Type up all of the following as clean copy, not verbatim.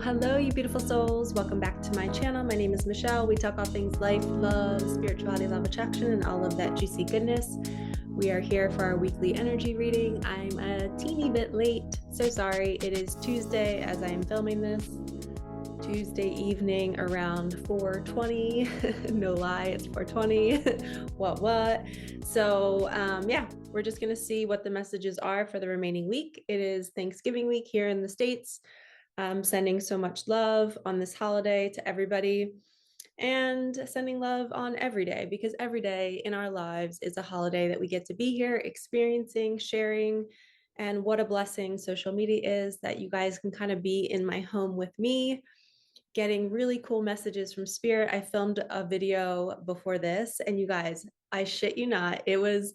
Hello, you beautiful souls. Welcome back to my channel. My name is Michelle. We talk all things life, love, spirituality, love, attraction, and all of that juicy goodness. We are here for our weekly energy reading. I'm a teeny bit late, so sorry. It is Tuesday as I am filming this. Tuesday evening around 4:20. No lie, it's 4:20. What? So yeah, we're just gonna see what the messages are for the remaining week. It is Thanksgiving week here in the States. Sending so much love on this holiday to everybody, and sending love on every day, because every day in our lives is a holiday that we get to be here experiencing, sharing. And what a blessing social media is, that you guys can kind of be in my home with me, getting really cool messages from spirit. I filmed a video before this, and you guys, I shit you not, it was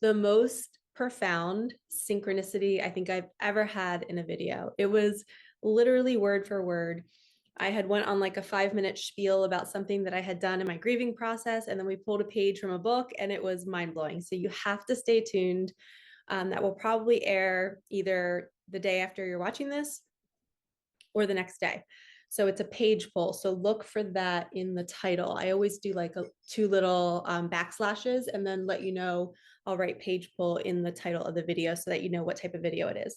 the most profound synchronicity I think I've ever had in a video. It was literally word for word. I had went on like a 5-minute spiel about something that I had done in my grieving process, and then we pulled a page from a book, and it was mind-blowing. So you have to stay tuned. That will probably air either the day after you're watching this or the next day. So it's a page pull. So look for that in the title. I always do like two little backslashes, and then let you know, I'll write page pull in the title of the video so that you know what type of video it is.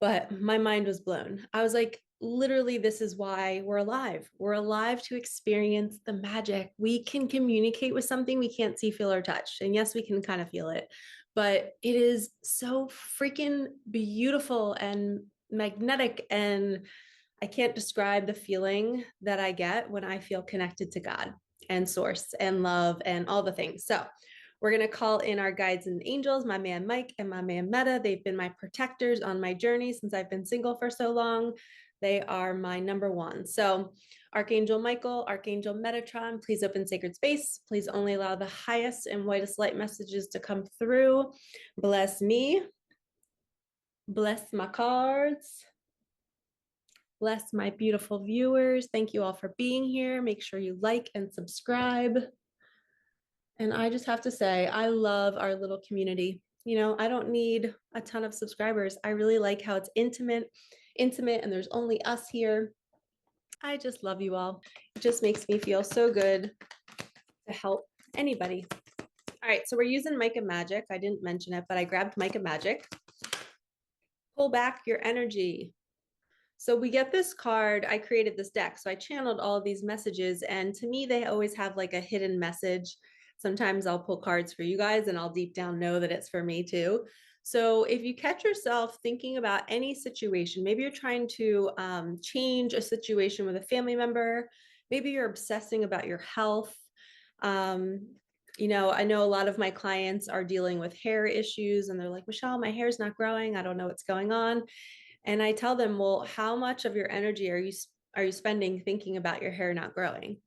But my mind was blown. I was like, literally, this is why we're alive. We're alive to experience the magic. We can communicate with something we can't see, feel, or touch. And yes, we can kind of feel it, but it is so freaking beautiful and magnetic. And I can't describe the feeling that I get when I feel connected to God and source and love and all the things. So we're going to call in our guides and angels, my man Mike and my man Meta. They've been my protectors on my journey since I've been single for so long. They are my number one. So Archangel Michael, Archangel Metatron, please open sacred space. Please only allow the highest and whitest light messages to come through. Bless me. Bless my cards. Bless my beautiful viewers. Thank you all for being here. Make sure you like and subscribe. And I just have to say, I love our little community. I don't need a ton of subscribers. I really like how it's intimate, and there's only us here. I just love you all. It just makes me feel so good to help anybody. All right, so we're using Micah Magic. I didn't mention it, but I grabbed Micah Magic. Pull back your energy. So we get this card. I created this deck, so I channeled all of these messages, and to me, they always have like a hidden message. Sometimes I'll pull cards for you guys, and I'll deep down know that it's for me too. So if you catch yourself thinking about any situation, maybe you're trying to change a situation with a family member, maybe you're obsessing about your health. I know a lot of my clients are dealing with hair issues, and they're like, Michelle, my hair's not growing. I don't know what's going on. And I tell them, well, how much of your energy are you spending thinking about your hair not growing?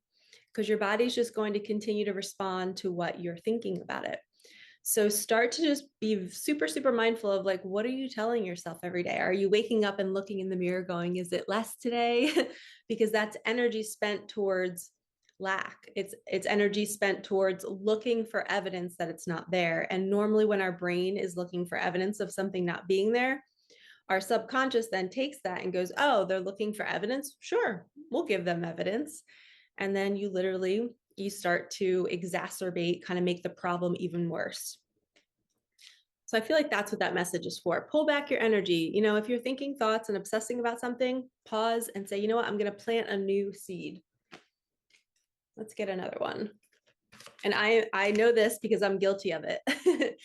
Because your body's just going to continue to respond to what you're thinking about it. So start to just be super, super mindful of like, what are you telling yourself every day? Are you waking up and looking in the mirror going, is it less today? Because that's energy spent towards lack. It's energy spent towards looking for evidence that it's not there. And normally when our brain is looking for evidence of something not being there, our subconscious then takes that and goes, oh, they're looking for evidence. Sure, we'll give them evidence. And then you start to exacerbate, kind of make the problem even worse. So I feel like that's what that message is for. Pull back your energy. If you're thinking thoughts and obsessing about something, pause and say, you know what, I'm going to plant a new seed. Let's get another one. And I know this because I'm guilty of it.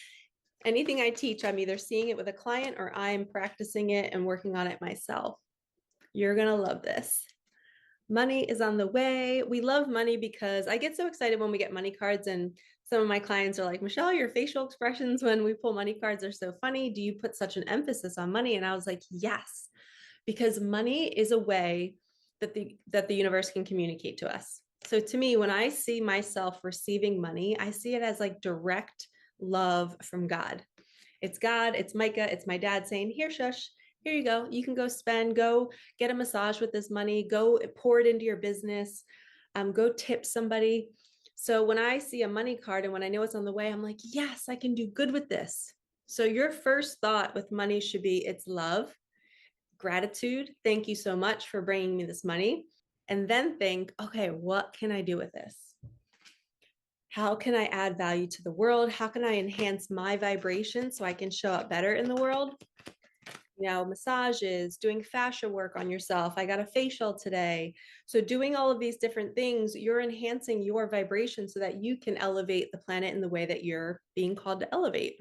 Anything I teach, I'm either seeing it with a client or I'm practicing it and working on it myself. You're going to love this. Money is on the way. We love money because I get so excited when we get money cards, and some of my clients are like, Michelle, your facial expressions when we pull money cards are so funny. Do you put such an emphasis on money? And I was like, yes, because money is a way that the universe can communicate to us. So to me, when I see myself receiving money, I see it as like direct love from God. It's God, it's Micah, it's my dad saying, here, shush, here you go. You can go spend, go get a massage with this money, go pour it into your business, go tip somebody. So when I see a money card and when I know it's on the way, I'm like, yes, I can do good with this. So your first thought with money should be it's love, gratitude. Thank you so much for bringing me this money. And then think, okay, what can I do with this? How can I add value to the world? How can I enhance my vibration so I can show up better in the world? Massages, doing fascia work on yourself. I got a facial today. So doing all of these different things, you're enhancing your vibration so that you can elevate the planet in the way that you're being called to elevate.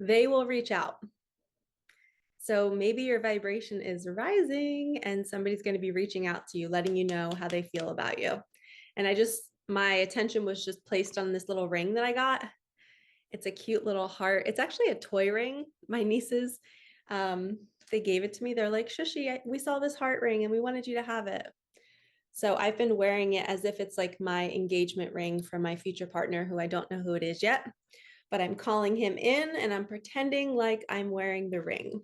They will reach out. So maybe your vibration is rising and somebody's going to be reaching out to you, letting you know how they feel about you. And my attention was just placed on this little ring that I got. It's a cute little heart. It's actually a toy ring. My nieces, they gave it to me. They're like, Shushi, we saw this heart ring and we wanted you to have it. So I've been wearing it as if it's like my engagement ring for my future partner, who I don't know who it is yet, but I'm calling him in and I'm pretending like I'm wearing the ring.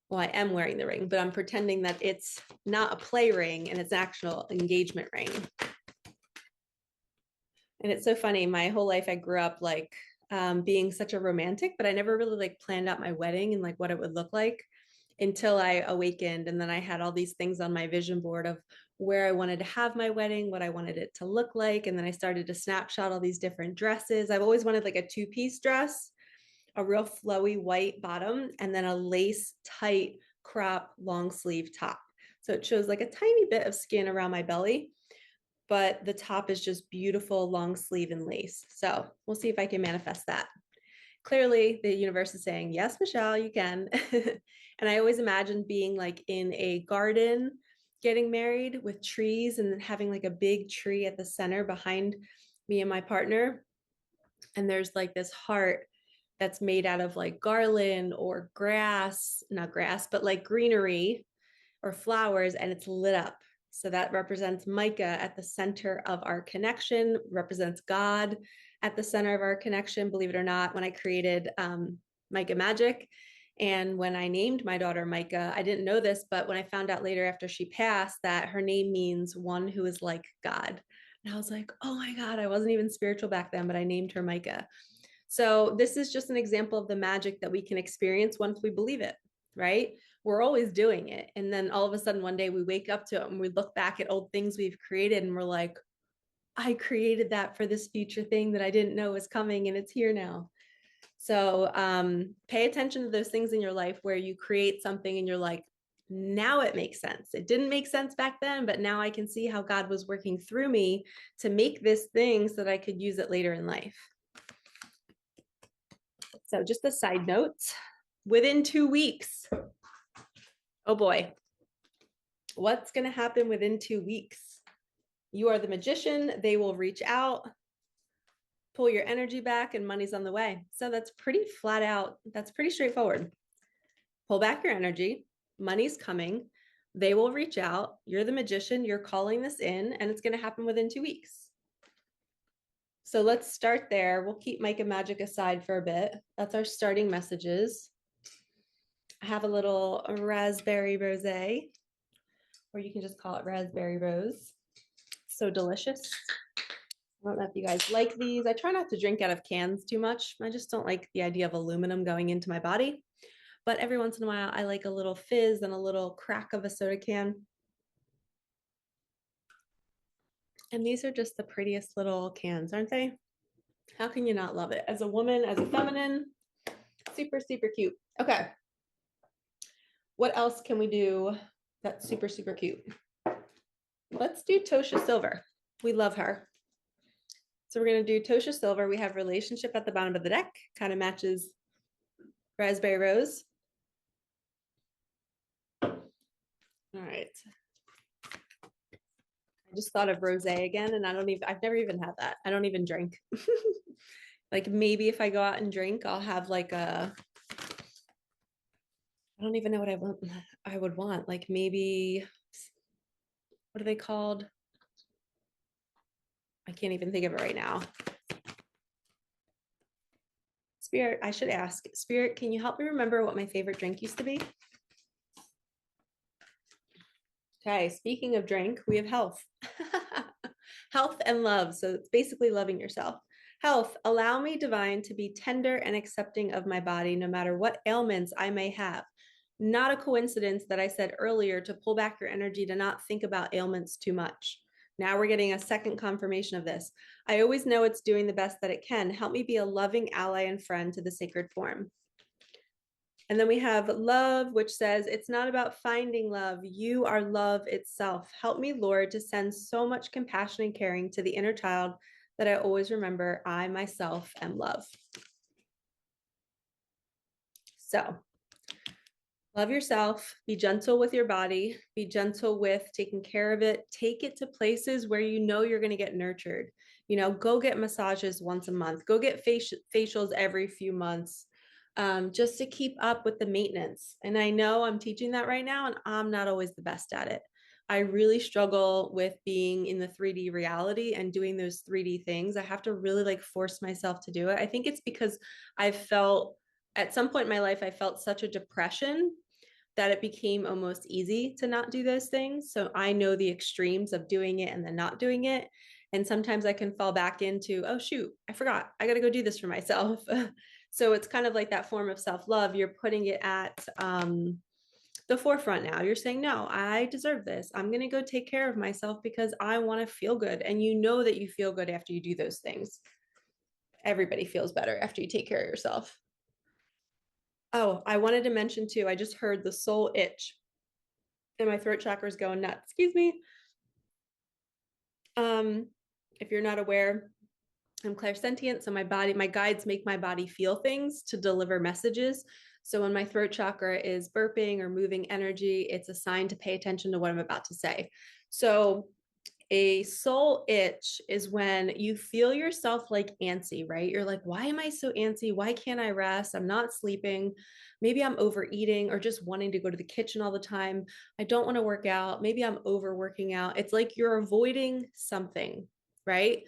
Well, I am wearing the ring, but I'm pretending that it's not a play ring and it's an actual engagement ring. And it's so funny. My whole life, I grew up like being such a romantic, but I never really like planned out my wedding and like what it would look like until I awakened. And then I had all these things on my vision board of where I wanted to have my wedding, what I wanted it to look like. And then I started to snapshot all these different dresses. I've always wanted like a two-piece dress, a real flowy white bottom, and then a lace tight crop long sleeve top. So it shows like a tiny bit of skin around my belly, but the top is just beautiful long sleeve and lace. So we'll see if I can manifest that. Clearly, the universe is saying, yes, Michelle, you can. And I always imagined being like in a garden, getting married with trees and then having like a big tree at the center behind me and my partner. And there's like this heart that's made out of like garland or grass, not grass, but like greenery or flowers, and it's lit up. So that represents Micah at the center of our connection, represents God at the center of our connection. Believe it or not, when I created Micah Magic and when I named my daughter Micah, I didn't know this, but when I found out later after she passed that her name means one who is like God. And I was like, oh my God, I wasn't even spiritual back then, but I named her Micah. So this is just an example of the magic that we can experience once we believe it, right? We're always doing it. And then all of a sudden one day we wake up to it and we look back at old things we've created and we're like, I created that for this future thing that I didn't know was coming and it's here now. So pay attention to those things in your life where you create something and you're like, now it makes sense. It didn't make sense back then, but now I can see how God was working through me to make this thing so that I could use it later in life. So just a side note, within 2 weeks, oh boy, what's going to happen within 2 weeks? You are the magician. They will reach out, pull your energy back, and money's on the way. So that's pretty flat out. That's pretty straightforward. Pull back your energy. Money's coming. They will reach out. You're the magician. You're calling this in, and it's going to happen within 2 weeks. So let's start there. We'll keep Micah Magic aside for a bit. That's our starting messages. I have a little raspberry rosé, or you can just call it raspberry rose. So delicious. I don't know if you guys like these. I try not to drink out of cans too much. I just don't like the idea of aluminum going into my body. But every once in a while, I like a little fizz and a little crack of a soda can. And these are just the prettiest little cans, aren't they? How can you not love it? As a woman, as a feminine, super, super cute. Okay. What else can we do that's super, super cute? Let's do Tosha Silver. We love her. So we're going to do Tosha Silver. We have relationship at the bottom of the deck, kind of matches raspberry rose. All right. I just thought of rosé again, and I've never even had that. I don't even drink. Like maybe if I go out and drink, I'll have like I don't even know what I would want. Like maybe, what are they called? I can't even think of it right now. Spirit, I should ask. Spirit, can you help me remember what my favorite drink used to be? Okay, speaking of drink, we have health. Health and love. So it's basically loving yourself. Health, allow me, divine, to be tender and accepting of my body, no matter what ailments I may have. Not a coincidence that I said earlier to pull back your energy, to not think about ailments too much. Now we're getting a second confirmation of this. I always know it's doing the best that it can. Help me be a loving ally and friend to the sacred form. And then we have love, which says, it's not about finding love. You are love itself. Help me, Lord, to send so much compassion and caring to the inner child that I always remember I myself am love. So love yourself, be gentle with your body, be gentle with taking care of it, take it to places where you know you're going to get nurtured. Go get massages once a month, go get facials every few months, just to keep up with the maintenance. And I know I'm teaching that right now, and I'm not always the best at it. I really struggle with being in the 3D reality and doing those 3D things. I have to really like force myself to do it. I think it's because I felt at some point in my life, I felt such a depression that it became almost easy to not do those things. So I know the extremes of doing it and then not doing it. And sometimes I can fall back into, oh, shoot, I forgot. I got to go do this for myself. So it's kind of like that form of self love. You're putting it at the forefront now. You're saying, no, I deserve this. I'm going to go take care of myself because I want to feel good. And you know that you feel good after you do those things. Everybody feels better after you take care of yourself. Oh, I wanted to mention too, I just heard the soul itch and my throat chakra is going nuts. Excuse me. Um, if you're not aware, I'm clairsentient, so my guides make my body feel things to deliver messages. So when my throat chakra is burping or moving energy, it's a sign to pay attention to what I'm about to say. So a soul itch is when you feel yourself like antsy, right? You're like, why am I so antsy? Why can't I rest? I'm not sleeping. Maybe I'm overeating or just wanting to go to the kitchen all the time. I don't want to work out. Maybe I'm overworking out. It's like you're avoiding something, right?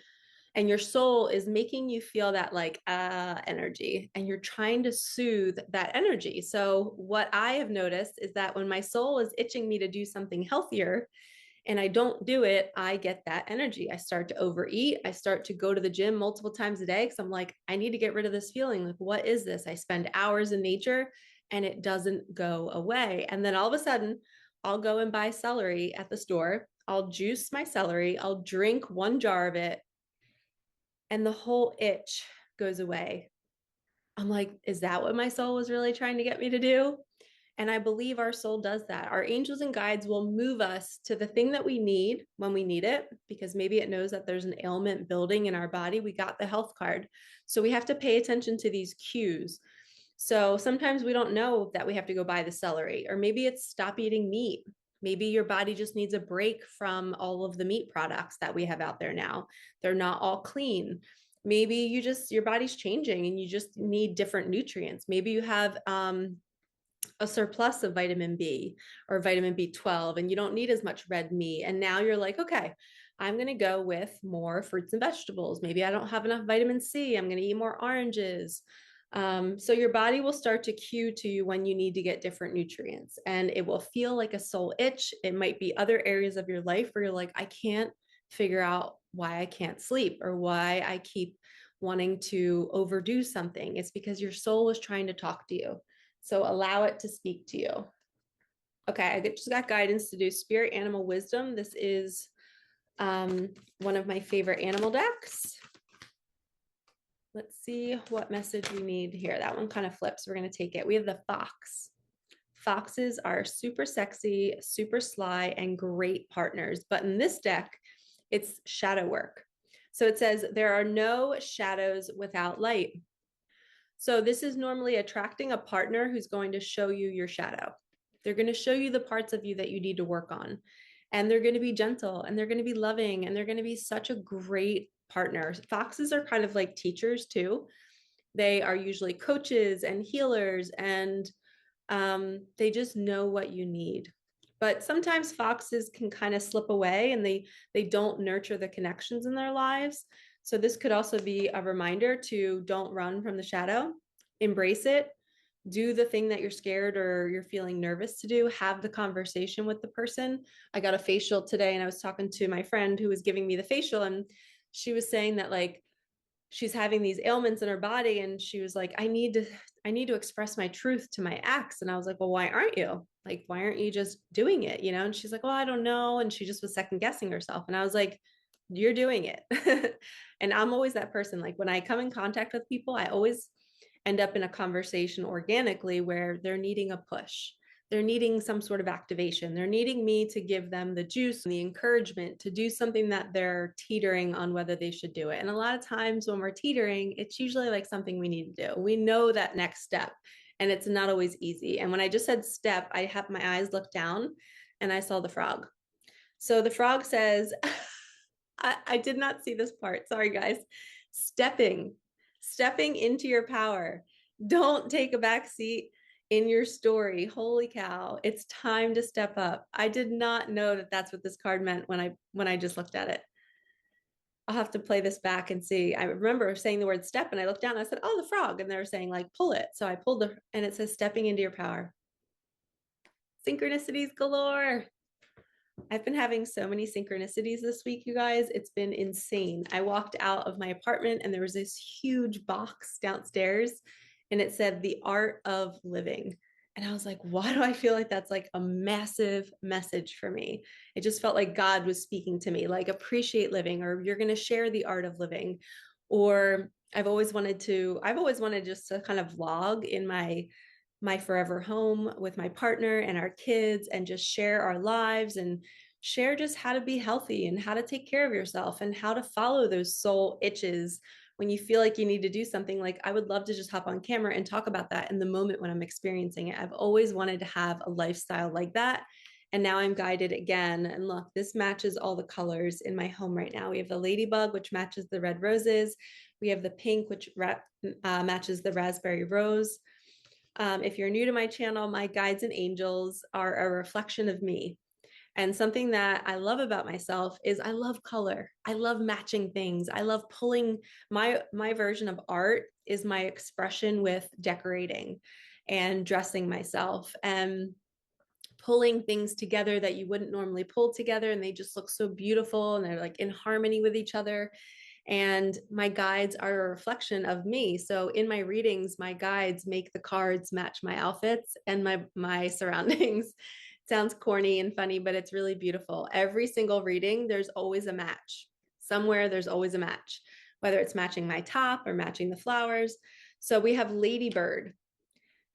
And your soul is making you feel that like energy, and you're trying to soothe that energy. So what I have noticed is that when my soul is itching me to do something healthier, and I don't do it, I get that energy. I start to overeat. I start to go to the gym multiple times a day because I'm like, I need to get rid of this feeling. Like, what is this? I spend hours in nature and it doesn't go away. And then all of a sudden, I'll go and buy celery at the store. I'll juice my celery. I'll drink one jar of it, and the whole itch goes away. I'm like, is that what my soul was really trying to get me to do? And I believe our soul does that. Our angels and guides will move us to the thing that we need when we need it, because maybe it knows that there's an ailment building in our body. We got the health card. So we have to pay attention to these cues. So sometimes we don't know that we have to go buy the celery, or maybe it's stop eating meat. Maybe your body just needs a break from all of the meat products that we have out there now. They're not all clean. Maybe your body's changing and you just need different nutrients. Maybe you have a surplus of vitamin B or vitamin B12, and you don't need as much red meat. And now you're like, okay, I'm going to go with more fruits and vegetables. Maybe I don't have enough vitamin C. I'm going to eat more oranges. So your body will start to cue to you when you need to get different nutrients, and it will feel like a soul itch. It might be other areas of your life where you're like, I can't figure out why I can't sleep or why I keep wanting to overdo something. It's because your soul is trying to talk to you. So allow it to speak to you. Okay, I just got guidance to do Spirit Animal Wisdom. This is one of my favorite animal decks. Let's see what message we need here. That one kind of flips. We're going to take it. We have the fox. Foxes are super sexy, super sly, and great partners. But in this deck, it's shadow work. So it says, there are no shadows without light. So this is normally attracting a partner who's going to show you your shadow. They're going to show you the parts of you that you need to work on. And they're going to be gentle, and they're going to be loving, and they're going to be such a great partner. Foxes are kind of like teachers too. They are usually coaches and healers, and they just know what you need. But sometimes foxes can kind of slip away, and they don't nurture the connections in their lives. So this could also be a reminder to don't run from the shadow, embrace it, do the thing that you're scared or you're feeling nervous to do, have the conversation with the person. I got a facial today, and I was talking to my friend who was giving me the facial, and she was saying that like she's having these ailments in her body, and she was like, I need to express my truth to my ex. And I was like, well, why aren't you? Like, why aren't you just doing it, And she's like, well, I don't know. And she just was second guessing herself. And I was like, you're doing it. And I'm always that person. Like, when I come in contact with people, I always end up in a conversation organically where they're needing a push. They're needing some sort of activation. They're needing me to give them the juice and the encouragement to do something that they're teetering on whether they should do it. And a lot of times when we're teetering, it's usually like something we need to do. We know that next step, and it's not always easy. And when I just said step, I have my eyes looked down and I saw the frog. So the frog says, I did not see this part. Sorry, guys. Stepping, stepping into your power. Don't take a back seat in your story. Holy cow. It's time to step up. I did not know that that's what this card meant when I just looked at it. I'll have to play this back and see. I remember saying the word step and I looked down and I said, oh, the frog. And they were saying like, pull it. So I pulled and it says stepping into your power. Synchronicities galore. I've been having so many synchronicities this week, you guys. It's been insane. I walked out of my apartment and there was this huge box downstairs and it said the art of living. And I was like, why do I feel like that's like a massive message for me? It just felt like God was speaking to me, like appreciate living, or you're going to share the art of living. Or I've always wanted just to kind of vlog in my forever home with my partner and our kids and just share our lives and share just how to be healthy and how to take care of yourself and how to follow those soul itches when you feel like you need to do something. Like, I would love to just hop on camera and talk about that in the moment when I'm experiencing it. I've always wanted to have a lifestyle like that. And now I'm guided again. And look, this matches all the colors in my home right now. We have the ladybug, which matches the red roses. We have the pink, which matches the raspberry rose. If you're new to my channel, my guides and angels are a reflection of me. And something that I love about myself is I love color. I love matching things. I love pulling my version of art is my expression with decorating and dressing myself and pulling things together that you wouldn't normally pull together, and they just look so beautiful and they're like in harmony with each other. And my guides are a reflection of me. So in my readings, my guides make the cards match my outfits and my surroundings. Sounds corny and funny, but it's really beautiful. Every single reading, there's always a match. Somewhere there's always a match, whether it's matching my top or matching the flowers. So we have Ladybird.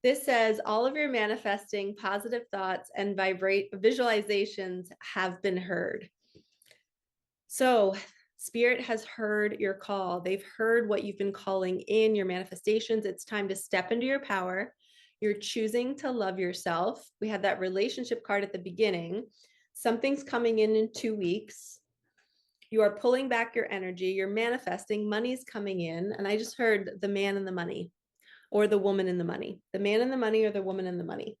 This says all of your manifesting positive thoughts and visualizations have been heard. So Spirit has heard your call. They've heard what you've been calling in your manifestations. It's time to step into your power. You're choosing to love yourself. We had that relationship card at the beginning. Something's coming in 2 weeks. You are pulling back your energy. You're manifesting. Money's coming in. And I just heard the man and the money, or the woman and the money. The man and the money, or the woman and the money.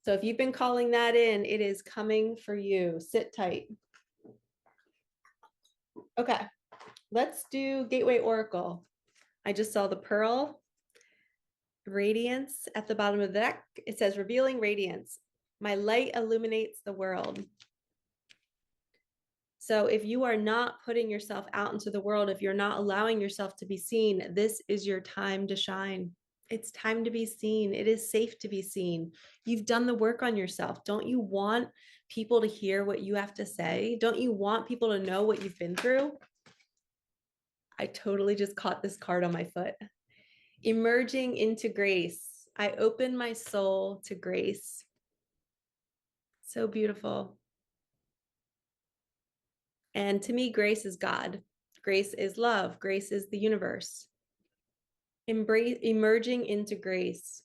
So if you've been calling that in, it is coming for you. Sit tight. Okay, let's do Gateway Oracle. I just saw the Pearl Radiance at the bottom of the deck. It says, revealing radiance. My light illuminates the world. So if you are not putting yourself out into the world, if you're not allowing yourself to be seen, this is your time to shine. It's time to be seen. It is safe to be seen. You've done the work on yourself. Don't you want people to hear what you have to say? Don't you want people to know what you've been through? I totally just caught this card on my foot. Emerging into grace. I open my soul to grace. So beautiful. And to me, grace is God. Grace is love. Grace is the universe. Emerging into grace.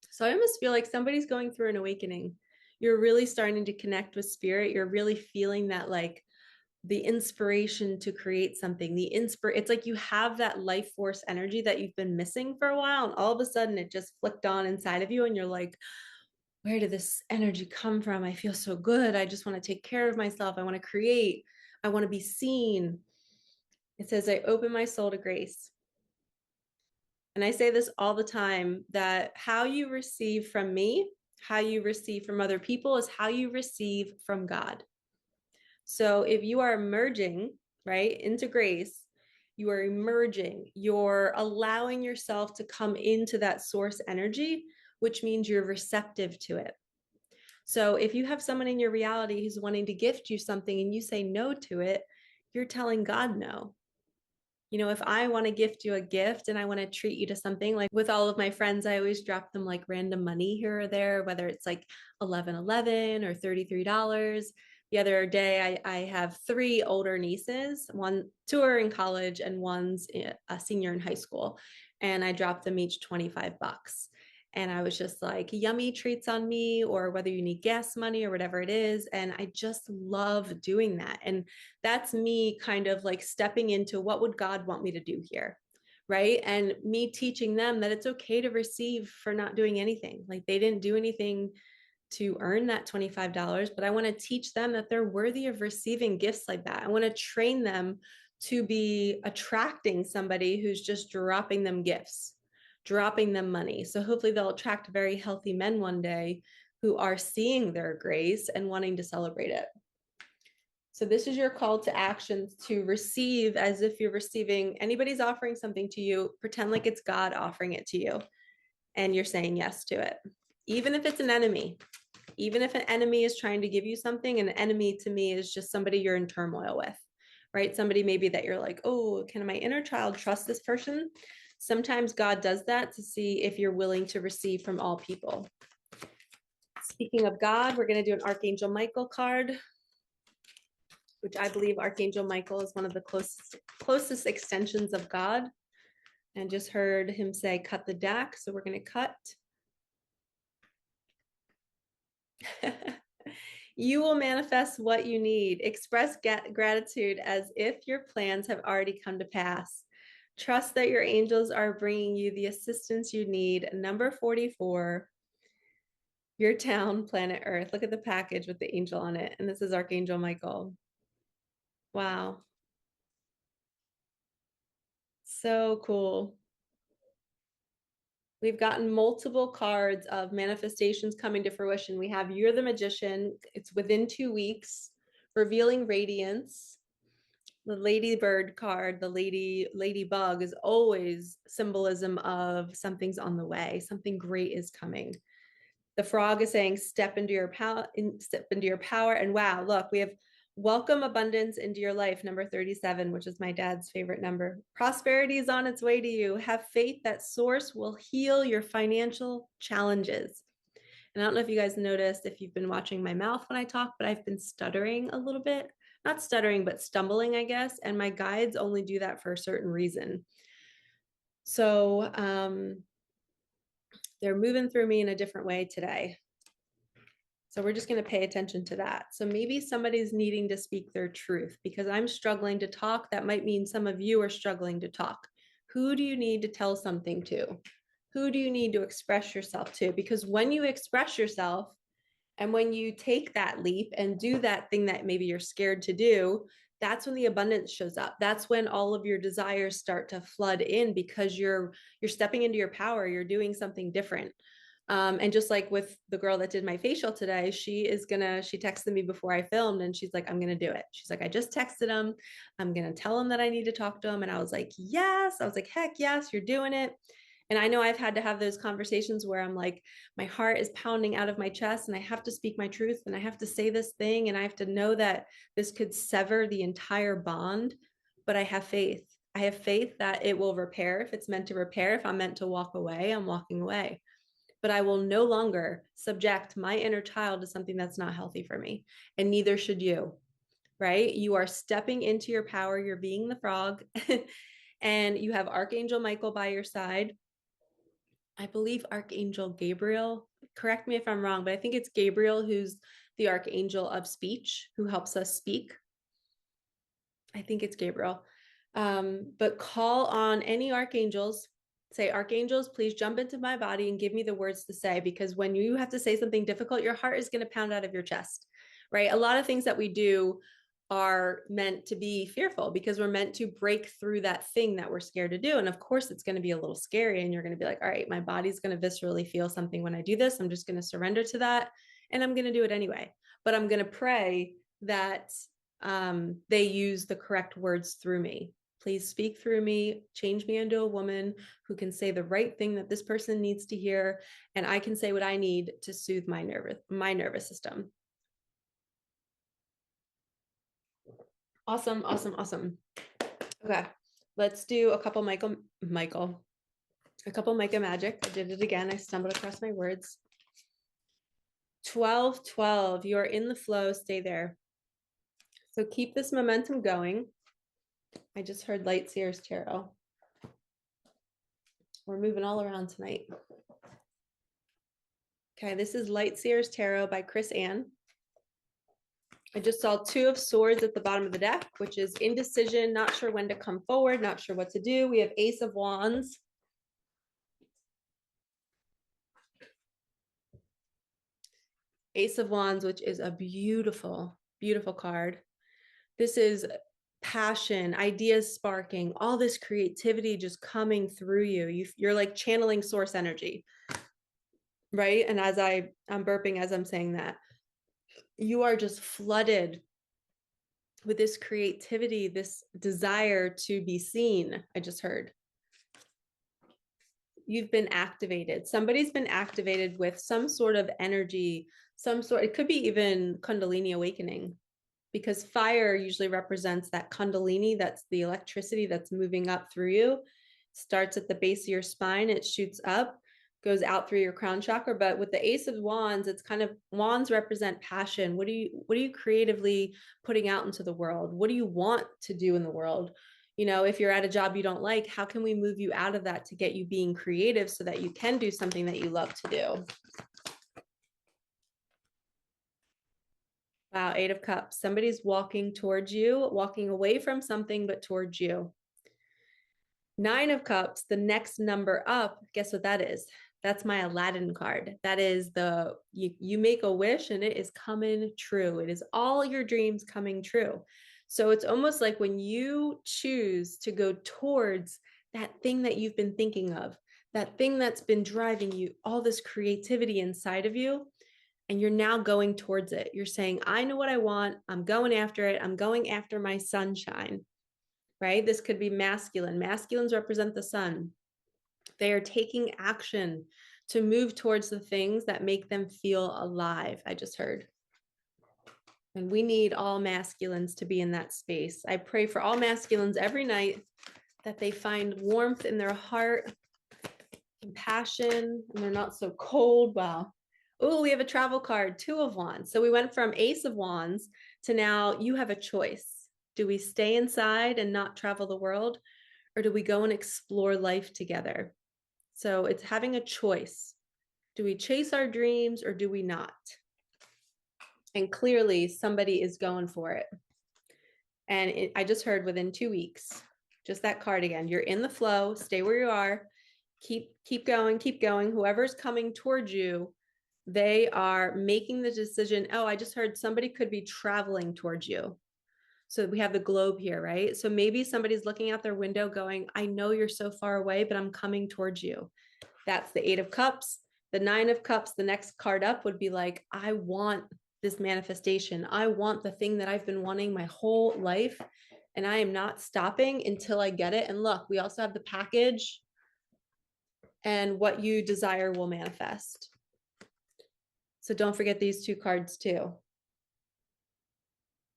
So I almost feel like somebody's going through an awakening. You're really starting to connect with spirit. You're really feeling that, like, the inspiration to create something. It's like you have that life force energy that you've been missing for a while, and all of a sudden it just flicked on inside of you, and you're like, where did this energy come from? I feel so good. I just want to take care of myself. I want to create. I want to be seen. It says, I open my soul to grace. And I say this all the time, that how you receive from me, how you receive from other people, is how you receive from God. So if you are merging, right, into grace, you are emerging, you're allowing yourself to come into that source energy, which means you're receptive to it. So if you have someone in your reality who's wanting to gift you something and you say no to it, you're telling God no. You know, if I want to gift you a gift and I want to treat you to something, like with all of my friends, I always drop them like random money here or there, whether it's like 11.11 or $33. The other day, I have three older nieces, two are in college and one's a senior in high school. And I dropped them each 25 bucks. And I was just like, yummy treats on me, or whether you need gas money or whatever it is. And I just love doing that. And that's me kind of like stepping into what would God want me to do here, right? And me teaching them that it's okay to receive for not doing anything. Like they didn't do anything to earn that $25, but I want to teach them that they're worthy of receiving gifts like that. I want to train them to be attracting somebody who's just dropping them gifts, dropping them money. So hopefully they'll attract very healthy men one day who are seeing their grace and wanting to celebrate it. So this is your call to action, to receive as if you're receiving, anybody's offering something to you, pretend like it's God offering it to you and you're saying yes to it. Even if it's an enemy, even if an enemy is trying to give you something, an enemy to me is just somebody you're in turmoil with, right? Somebody maybe that you're like, oh, can my inner child trust this person? Sometimes God does that to see if you're willing to receive from all people. Speaking of God, we're going to do an Archangel Michael card, which I believe Archangel Michael is one of the closest extensions of God. And just heard him say, cut the deck. So we're going to cut. You will manifest what you need. Express gratitude as if your plans have already come to pass. Trust that your angels are bringing you the assistance you need. Number 44, your town, planet Earth. Look at the package with the angel on it. And this is Archangel Michael. Wow. So cool. We've gotten multiple cards of manifestations coming to fruition. We have You're the Magician. It's within 2 weeks. Revealing Radiance. The ladybird card, the ladybug, is always symbolism of something's on the way. Something great is coming. The frog is saying, step into your power, step into your power. And wow, look, we have welcome abundance into your life, number 37, which is my dad's favorite number. Prosperity is on its way to you. Have faith that source will heal your financial challenges. And I don't know if you guys noticed, if you've been watching my mouth when I talk, but I've been stuttering a little bit. Not stuttering, but stumbling, I guess. And my guides only do that for a certain reason. So they're moving through me in a different way today. So we're just going to pay attention to that. So maybe somebody's needing to speak their truth because I'm struggling to talk. That might mean some of you are struggling to talk. Who do you need to tell something to? Who do you need to express yourself to? Because when you express yourself and when you take that leap and do that thing that maybe you're scared to do, that's when the abundance shows up. That's when all of your desires start to flood in because you're stepping into your power. You're doing something different. And just like with the girl that did my facial today, she texted me before I filmed and she's like, I'm going to do it. She's like, I just texted him. I'm going to tell him that I need to talk to him. And I was like, yes. I was like, heck yes, you're doing it. And I know I've had to have those conversations where I'm like, my heart is pounding out of my chest and I have to speak my truth and I have to say this thing and I have to know that this could sever the entire bond. But I have faith. I have faith that it will repair if it's meant to repair. If I'm meant to walk away, I'm walking away. But I will no longer subject my inner child to something that's not healthy for me. And neither should you, right? You are stepping into your power. You're being the frog. And you have Archangel Michael by your side. I believe Archangel Gabriel, correct me if I'm wrong, but I think it's Gabriel who's the Archangel of speech, who helps us speak. I think it's Gabriel. But call on any archangels, say, archangels, please jump into my body and give me the words to say, because when you have to say something difficult, your heart is going to pound out of your chest, right? A lot of things that we do are meant to be fearful because we're meant to break through that thing that we're scared to do. And of course, it's going to be a little scary and you're going to be like, all right, my body's going to viscerally feel something when I do this. I'm just going to surrender to that and I'm going to do it anyway. But I'm going to pray that they use the correct words through me. Please speak through me, change me into a woman who can say the right thing that this person needs to hear, and I can say what I need to soothe my nervous system. Awesome, awesome, awesome. Okay, let's do a couple a couple Micah magic. I did it again. I stumbled across my words. 12, 12. You are in the flow. Stay there. So keep this momentum going. I just heard Light Seers Tarot. We're moving all around tonight. Okay, this is Light Seers Tarot by Chris Ann. I just saw 2 of Swords at the bottom of the deck, which is indecision, not sure when to come forward, not sure what to do. We have Ace of Wands. Ace of Wands, which is a beautiful, beautiful card. This is passion, ideas sparking, all this creativity just coming through you. You're like channeling source energy, right? And as I'm burping as I'm saying that, you are just flooded with this creativity, this desire to be seen. I just heard. You've been activated. Somebody's been activated with some sort of energy, it could be even Kundalini awakening, because fire usually represents that Kundalini, that's the electricity that's moving up through you. Starts at the base of your spine, it shoots up, goes out through your crown chakra. But with the Ace of Wands, it's kind of, wands represent passion. What are you creatively putting out into the world? What do you want to do in the world? You know, if you're at a job you don't like, how can we move you out of that to get you being creative so that you can do something that you love to do? Wow, 8 of Cups. Somebody's walking towards you, walking away from something, but towards you. 9 of Cups, the next number up, guess what that is? That's my Aladdin card. That is you make a wish and it is coming true. It is all your dreams coming true. So it's almost like when you choose to go towards that thing that you've been thinking of, that thing that's been driving you, all this creativity inside of you, and you're now going towards it. You're saying, I know what I want. I'm going after it. I'm going after my sunshine, right? This could be masculine. Masculines represent the sun. They are taking action to move towards the things that make them feel alive. I just heard. And we need all masculines to be in that space. I pray for all masculines every night that they find warmth in their heart, compassion, and they're not so cold. Wow. Oh, we have a travel card, 2 of Wands. So we went from Ace of Wands to now you have a choice. Do we stay inside and not travel the world, or do we go and explore life together? So it's having a choice. Do we chase our dreams or do we not? And clearly somebody is going for it. And I just heard within 2 weeks, just that card again. You're in the flow, stay where you are, keep going, keep going. Whoever's coming towards you, they are making the decision. Oh, I just heard somebody could be traveling towards you. So we have the globe here, right? So maybe somebody's looking out their window going, I know you're so far away, but I'm coming towards you. That's the 8 of Cups. The 9 of Cups, the next card up would be like, I want this manifestation. I want the thing that I've been wanting my whole life, and I am not stopping until I get it. And look, we also have the package, and what you desire will manifest. So don't forget these 2 cards too.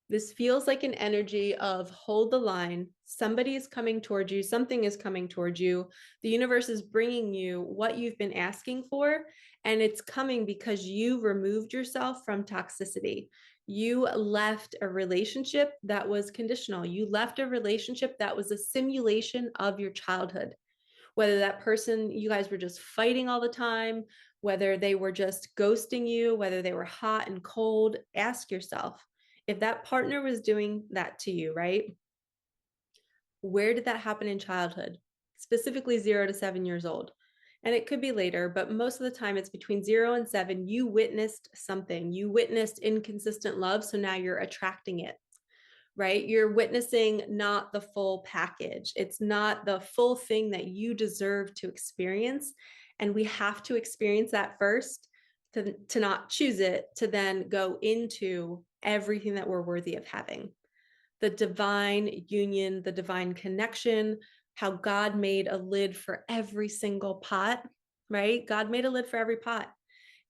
This feels like an energy of hold the line. Somebody is coming towards you. Something is coming towards you. The universe is bringing you what you've been asking for, and it's coming because you removed yourself from toxicity. You left a relationship that was conditional. You left a relationship that was a simulation of your childhood. Whether that person, you guys were just fighting all the time, whether they were just ghosting you, whether they were hot and cold, ask yourself, if that partner was doing that to you, right? Where did that happen in childhood? Specifically 0 to 7 years old. And it could be later, but most of the time it's between 0 and 7. You witnessed something. You witnessed inconsistent love. So now you're attracting it, right? You're witnessing not the full package. It's not the full thing that you deserve to experience. And we have to experience that first to not choose it, to then go into everything that we're worthy of having. the divine union, the divine connection, how God made a lid for every single pot, right? God made a lid for every pot.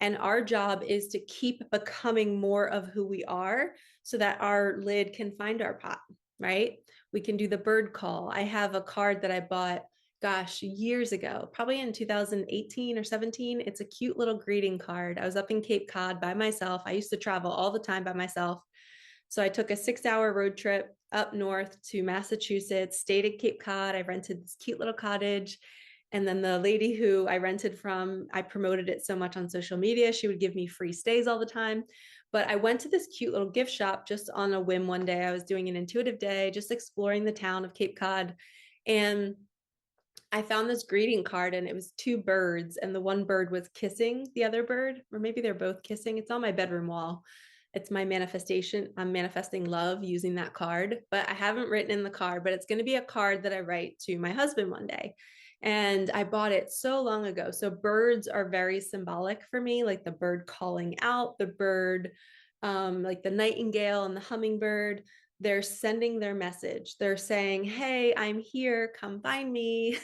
And our job is to keep becoming more of who we are so that our lid can find our pot, right? We can do the bird call. I have a card that I bought, gosh, years ago, probably in 2018 or 17. It's a cute little greeting card. I was up in Cape Cod by myself. I used to travel all the time by myself. So I took a 6-hour road trip up north to Massachusetts, stayed at Cape Cod. I rented this cute little cottage. And then the lady who I rented from, I promoted it so much on social media. She would give me free stays all the time. But I went to this cute little gift shop just on a whim one day. I was doing an intuitive day, just exploring the town of Cape Cod. And I found this greeting card and it was two birds, and the one bird was kissing the other bird, or maybe they're both kissing. It's on my bedroom wall. It's my manifestation. I'm manifesting love using that card, but I haven't written in the card, but it's going to be a card that I write to my husband one day. And I bought it so long ago. So birds are very symbolic for me, like the bird calling out, the bird, like the nightingale and the hummingbird. They're sending their message. They're saying, hey, I'm here, come find me.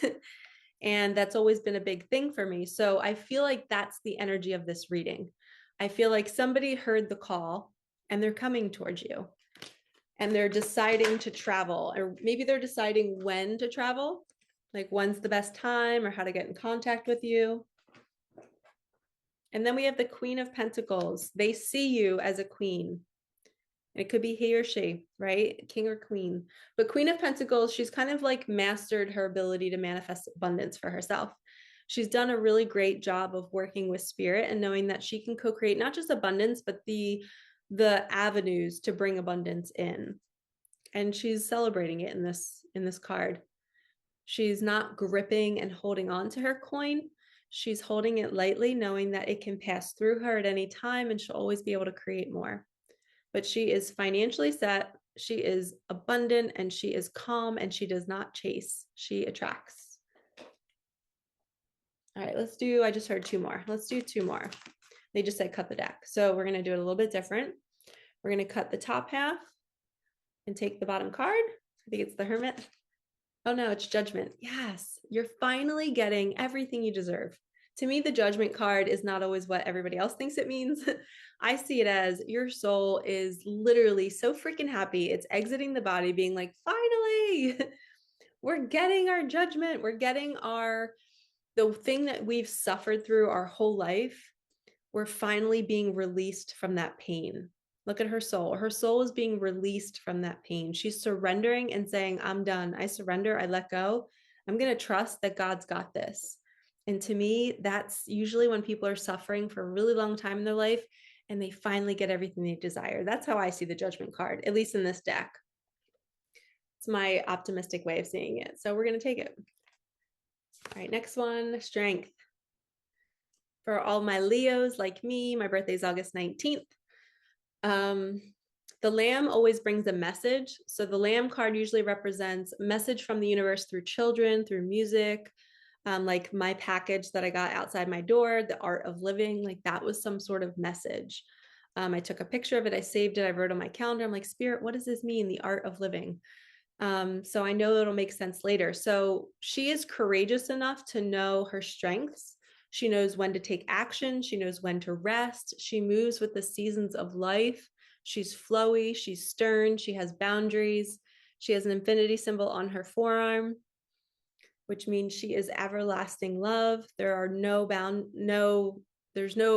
And that's always been a big thing for me. So I feel like that's the energy of this reading. I feel like somebody heard the call and they're coming towards you and they're deciding to travel, or maybe they're deciding when to travel, like when's the best time or how to get in contact with you. And then we have the Queen of Pentacles. They see you as a queen. It could be he or she, right? King or queen. But Queen of Pentacles, she's kind of like mastered her ability to manifest abundance for herself. She's done a really great job of working with spirit and knowing that she can co-create not just abundance, but the avenues to bring abundance in. And she's celebrating it in this card. She's not gripping and holding on to her coin. She's holding it lightly, knowing that it can pass through her at any time and she'll always be able to create more. But she is financially set, she is abundant, and she is calm, and she does not chase. She attracts. All right, let's do, I just heard two more. Let's do two more. They just said cut the deck. So we're going to do it a little bit different. We're going to cut the top half and take the bottom card. I think it's the Hermit. Oh no, it's Judgment. Yes, you're finally getting everything you deserve. To me, the Judgment card is not always what everybody else thinks it means. I see it as your soul is literally so freaking happy. It's exiting the body being like, finally, we're getting our judgment. We're getting the thing that we've suffered through our whole life. We're finally being released from that pain. Look at her soul. Her soul is being released from that pain. She's surrendering and saying, I'm done. I surrender. I let go. I'm going to trust that God's got this. And to me, that's usually when people are suffering for a really long time in their life and they finally get everything they desire. That's how I see the Judgment card, at least in this deck. It's my optimistic way of seeing it. So we're going to take it. All right, next one, Strength. For all my Leos like me, my birthday is August 19th. The Lamb always brings a message. So the Lamb card usually represents a message from the universe through children, through music, like my package that I got outside my door, the art of living, like that was some sort of message. I took a picture of it. I saved it. I wrote on my calendar. I'm like, Spirit, what does this mean? The art of living. So I know it'll make sense later. So she is courageous enough to know her strengths. She knows when to take action. She knows when to rest. She moves with the seasons of life. She's flowy. She's stern. She has boundaries. She has an infinity symbol on her forearm, which means she is everlasting love.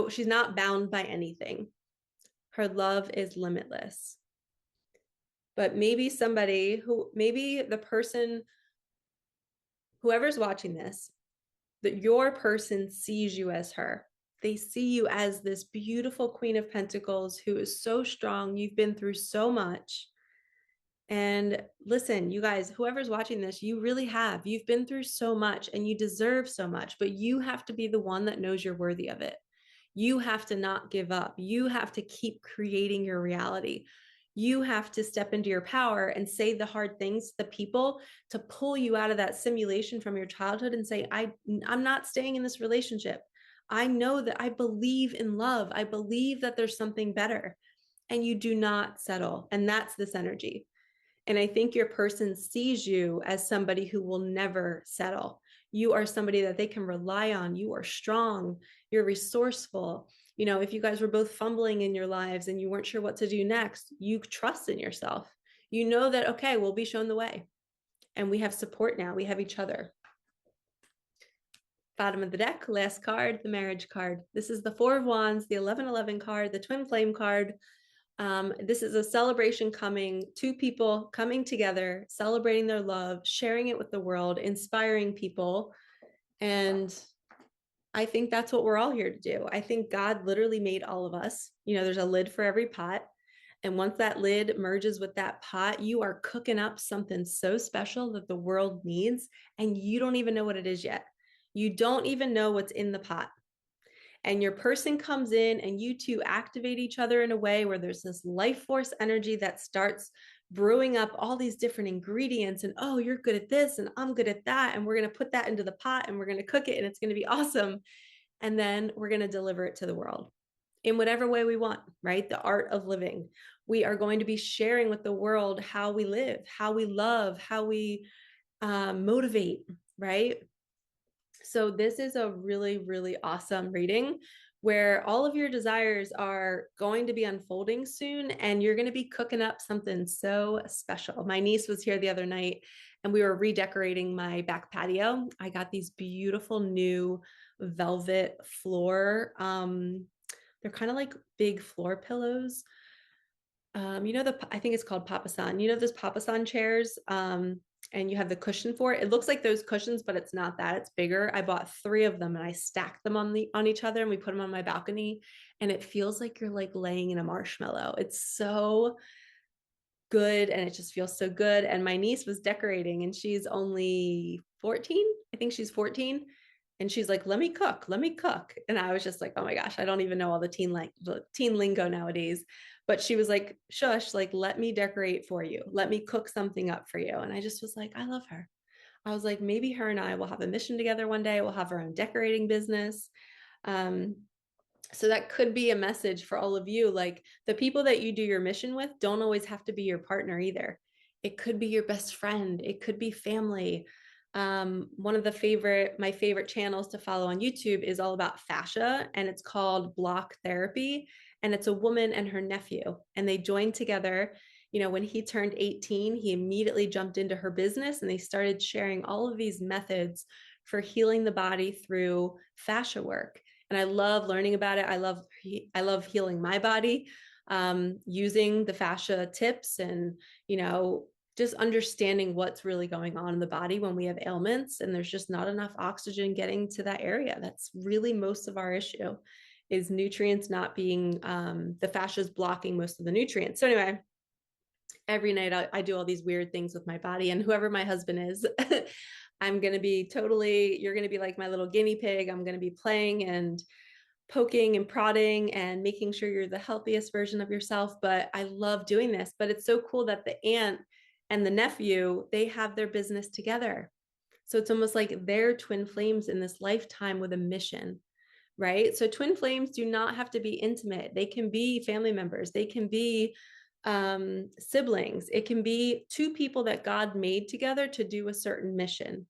She's not bound by anything. Her love is limitless. But maybe the person, whoever's watching this, that your person sees you as her. They see you as this beautiful Queen of Pentacles who is so strong. You've been through so much. And listen, you guys, whoever's watching this, you really have. You've been through so much and you deserve so much, but you have to be the one that knows you're worthy of it. You have to not give up. You have to keep creating your reality. You have to step into your power and say the hard things to the people to pull you out of that simulation from your childhood and say, I'm not staying in this relationship. I know that I believe in love. I believe that there's something better. And you do not settle. And that's this energy. And I think your person sees you as somebody who will never settle. You are somebody that they can rely on. You are strong. You're resourceful. You know, if you guys were both fumbling in your lives and you weren't sure what to do next, you trust in yourself. You know that, okay, we'll be shown the way. And we have support now. We have each other. Bottom of the deck, last card, the marriage card. This is the Four of Wands, the 1111 card, the twin flame card. This is a celebration coming, two people coming together, celebrating their love, sharing it with the world, inspiring people. And I think that's what we're all here to do. I think God literally made all of us. You know, there's a lid for every pot. And once that lid merges with that pot, you are cooking up something so special that the world needs, and you don't even know what it is yet. You don't even know what's in the pot. And your person comes in and you two activate each other in a way where there's this life force energy that starts brewing up all these different ingredients. And oh, you're good at this and I'm good at that. And we're going to put that into the pot and we're going to cook it and it's going to be awesome. And then we're going to deliver it to the world in whatever way we want, right? The art of living. We are going to be sharing with the world how we live, how we love, how we motivate, right? So this is a really, really awesome reading where all of your desires are going to be unfolding soon and you're going to be cooking up something so special. My niece was here the other night and we were redecorating my back patio. I got these beautiful new velvet floor. They're kind of like big floor pillows. You know, I think it's called papasan. You know, those papasan chairs. And you have the cushion for it. It looks like those cushions, but it's not that. It's bigger. I bought 3 of them and I stacked them on each other and we put them on my balcony. And it feels like you're like laying in a marshmallow. It's so good and it just feels so good. And my niece was decorating and she's only 14. I think she's 14. And she's like, let me cook, let me cook. And I was just like, oh my gosh, I don't even know all the teen lingo nowadays. But she was like, shush, like, let me decorate for you. Let me cook something up for you. And I just was like, I love her. I was like, maybe her and I will have a mission together one day. We'll have our own decorating business. So that could be a message for all of you. Like the people that you do your mission with don't always have to be your partner either. It could be your best friend. It could be family. One of my favorite channels to follow on YouTube is all about fascia and it's called Block Therapy. And it's a woman and her nephew and they joined together. You know, when he turned 18, he immediately jumped into her business and they started sharing all of these methods for healing the body through fascia work. And I love learning about it. I love healing my body, using the fascia tips and, you know, just understanding what's really going on in the body when we have ailments and there's just not enough oxygen getting to that area. That's really most of our issue is nutrients not being, the fascia is blocking most of the nutrients. So anyway, every night I do all these weird things with my body and whoever my husband is, you're going to be like my little guinea pig. I'm going to be playing and poking and prodding and making sure you're the healthiest version of yourself. But I love doing this. But it's so cool that the aunt and the nephew, they have their business together. So it's almost like they're twin flames in this lifetime with a mission, right? So twin flames do not have to be intimate. They can be family members. They can be siblings. It can be 2 people that God made together to do a certain mission.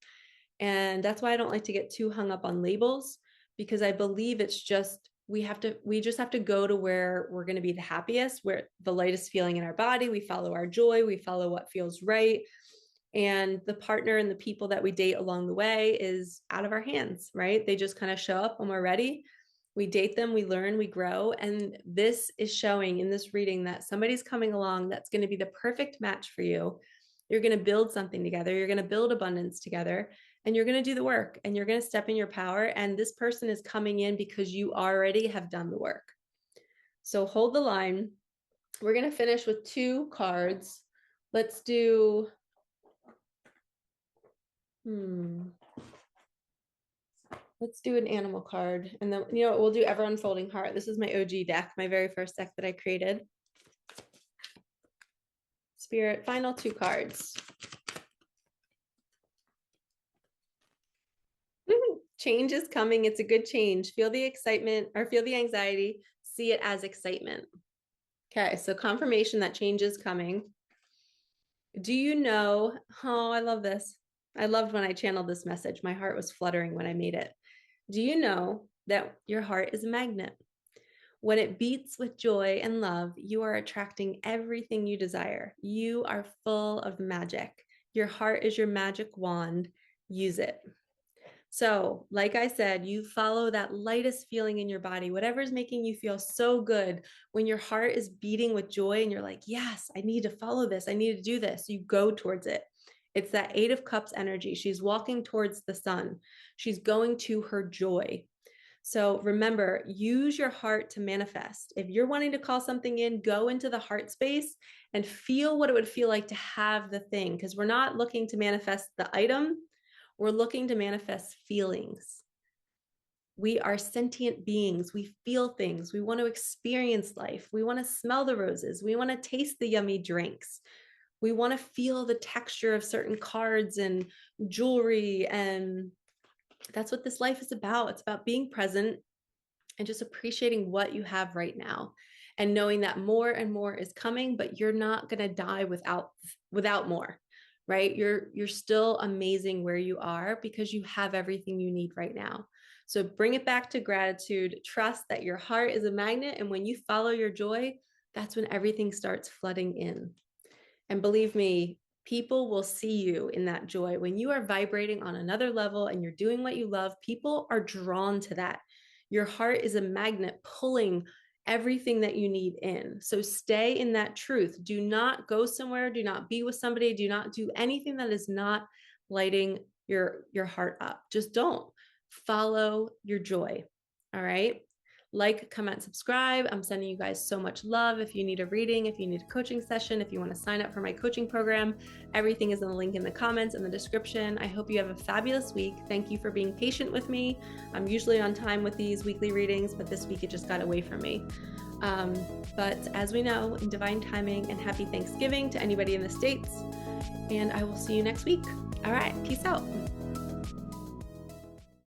And that's why I don't like to get too hung up on labels because I believe it's just we just have to go to where we're going to be the happiest, where the lightest feeling in our body. We follow our joy, we follow what feels right. And the partner and the people that we date along the way is out of our hands, right? They just kind of show up when we're ready. We date them, we learn, we grow. And this is showing in this reading that somebody's coming along that's going to be the perfect match for you. You're going to build something together. You're going to build abundance together and you're going to do the work and you're going to step in your power. And this person is coming in because you already have done the work. So hold the line. We're going to finish with 2 cards. Let's do, let's do an animal card. And then, you know what, we'll do Ever Unfolding Heart. This is my OG deck, my very first deck that I created. Spirit, final 2 cards. Change is coming. It's a good change. Feel the excitement or feel the anxiety. See it as excitement. Okay, so confirmation that change is coming. Do you know? Oh, I love this. I loved when I channeled this message. My heart was fluttering when I made it. Do you know that your heart is a magnet? When it beats with joy and love, you are attracting everything you desire. You are full of magic. Your heart is your magic wand. Use it. So, like I said, you follow that lightest feeling in your body, whatever's making you feel so good. When your heart is beating with joy and you're like, yes, I need to follow this, I need to do this, you go towards it. It's that Eight of Cups energy. She's walking towards the sun, she's going to her joy. So remember, use your heart to manifest. If you're wanting to call something in, go into the heart space and feel what it would feel like to have the thing, because we're not looking to manifest the item, we're looking to manifest feelings. We are sentient beings. We feel things. We want to experience life. We want to smell the roses. We want to taste the yummy drinks. We want to feel the texture of certain cards and jewelry. And that's what this life is about. It's about being present and just appreciating what you have right now and knowing that more and more is coming, but you're not going to die without more, right? You're still amazing where you are because you have everything you need right now. So bring it back to gratitude. Trust that your heart is a magnet, and when you follow your joy, that's when everything starts flooding in. And believe me, people will see you in that joy. When you are vibrating on another level and you're doing what you love, people are drawn to that. Your heart is a magnet pulling everything that you need in. So stay in that truth. Do not go somewhere. Do not be with somebody. Do not do anything that is not lighting your heart up. Just don't. Follow your joy. All right. Like, comment, subscribe. I'm sending you guys so much love. If you need a reading, if you need a coaching session, if you want to sign up for my coaching program, everything is in the link in the comments and the description. I hope you have a fabulous week. Thank you for being patient with me. I'm usually on time with these weekly readings, but this week it just got away from me. But as we know, in divine timing, and happy Thanksgiving to anybody in the States. And I will see you next week. All right, peace out.